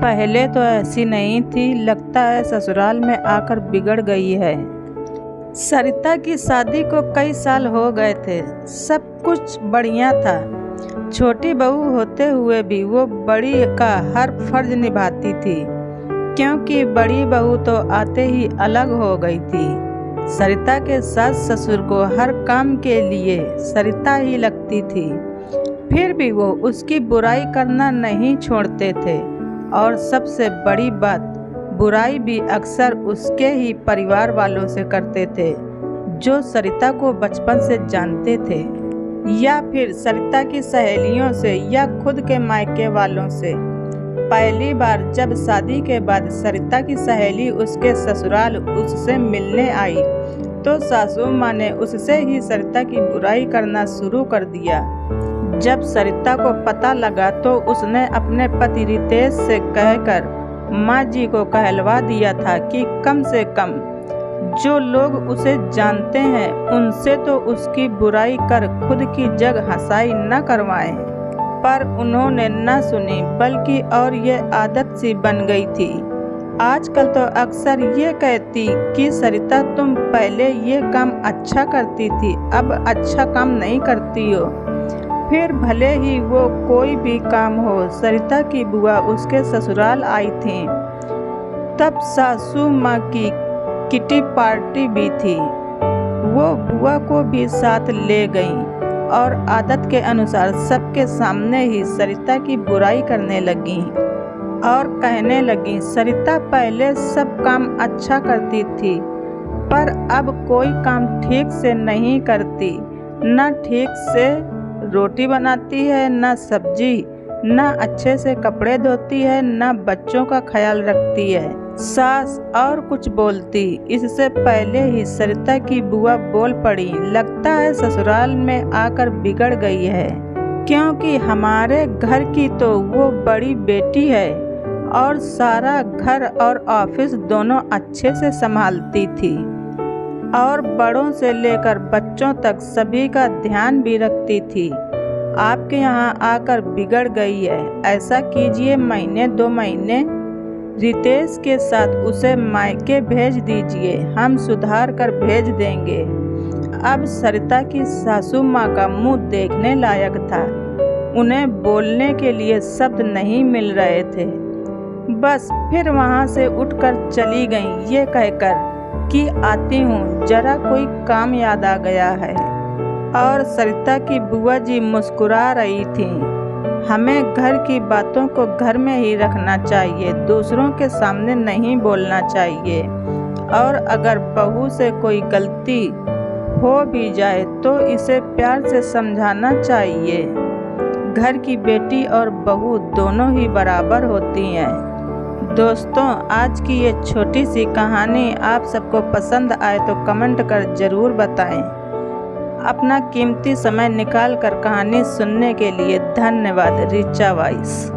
पहले तो ऐसी नहीं थी, लगता है ससुराल में आकर बिगड़ गई है। सरिता की शादी को कई साल हो गए थे, सब कुछ बढ़िया था। छोटी बहू होते हुए भी वो बड़ी का हर फर्ज निभाती थी, क्योंकि बड़ी बहू तो आते ही अलग हो गई थी। सरिता के सास ससुर को हर काम के लिए सरिता ही लगती थी, फिर भी वो उसकी बुराई करना नहीं छोड़ते थे। और सबसे बड़ी बात, बुराई भी अक्सर उसके ही परिवार वालों से करते थे, जो सरिता को बचपन से जानते थे, या फिर सरिता की सहेलियों से, या खुद के मायके वालों से। पहली बार जब शादी के बाद सरिता की सहेली उसके ससुराल उससे मिलने आई, तो सासू माँ ने उससे ही सरिता की बुराई करना शुरू कर दिया। जब सरिता को पता लगा तो उसने अपने पति रितेश से कहकर माँ जी को कहलवा दिया था कि कम से कम जो लोग उसे जानते हैं उनसे तो उसकी बुराई कर खुद की जग हंसाई न करवाएं। पर उन्होंने न सुनी, बल्कि और ये आदत सी बन गई थी। आजकल तो अक्सर ये कहती कि सरिता तुम पहले ये काम अच्छा करती थी, अब अच्छा काम नहीं करती हो। फिर भले ही वो कोई भी काम हो। सरिता की बुआ उसके ससुराल आई थी, तब सासू माँ की किटी पार्टी भी थी। वो बुआ को भी साथ ले गईं और आदत के अनुसार सबके सामने ही सरिता की बुराई करने लगी और कहने लगी, सरिता पहले सब काम अच्छा करती थी, पर अब कोई काम ठीक से नहीं करती, न ठीक से रोटी बनाती है, न सब्जी, न अच्छे से कपड़े धोती है, न बच्चों का ख्याल रखती है। सास और कुछ बोलती, इससे पहले ही सरिता की बुआ बोल पड़ी, लगता है ससुराल में आकर बिगड़ गई है, क्योंकि हमारे घर की तो वो बड़ी बेटी है और सारा घर और ऑफिस दोनों अच्छे से संभालती थी और बड़ों से लेकर बच्चों तक सभी का ध्यान भी रखती थी। आपके यहाँ आकर बिगड़ गई है। ऐसा कीजिए, महीने 2 महीने रितेश के साथ उसे मायके भेज दीजिए, हम सुधार कर भेज देंगे। अब सरिता की सासू माँ का मुंह देखने लायक था। उन्हें बोलने के लिए शब्द नहीं मिल रहे थे। बस फिर वहाँ से उठकर चली गईं, ये कहकर कि आती हूँ, जरा कोई काम याद आ गया है। और सरिता की बुआ जी मुस्कुरा रही थी। हमें घर की बातों को घर में ही रखना चाहिए, दूसरों के सामने नहीं बोलना चाहिए। और अगर बहू से कोई गलती हो भी जाए तो इसे प्यार से समझाना चाहिए। घर की बेटी और बहू दोनों ही बराबर होती हैं। दोस्तों, आज की ये छोटी सी कहानी आप सबको पसंद आए तो कमेंट कर ज़रूर बताएं। अपना कीमती समय निकाल कर कहानी सुनने के लिए धन्यवाद। रिचा वॉइस।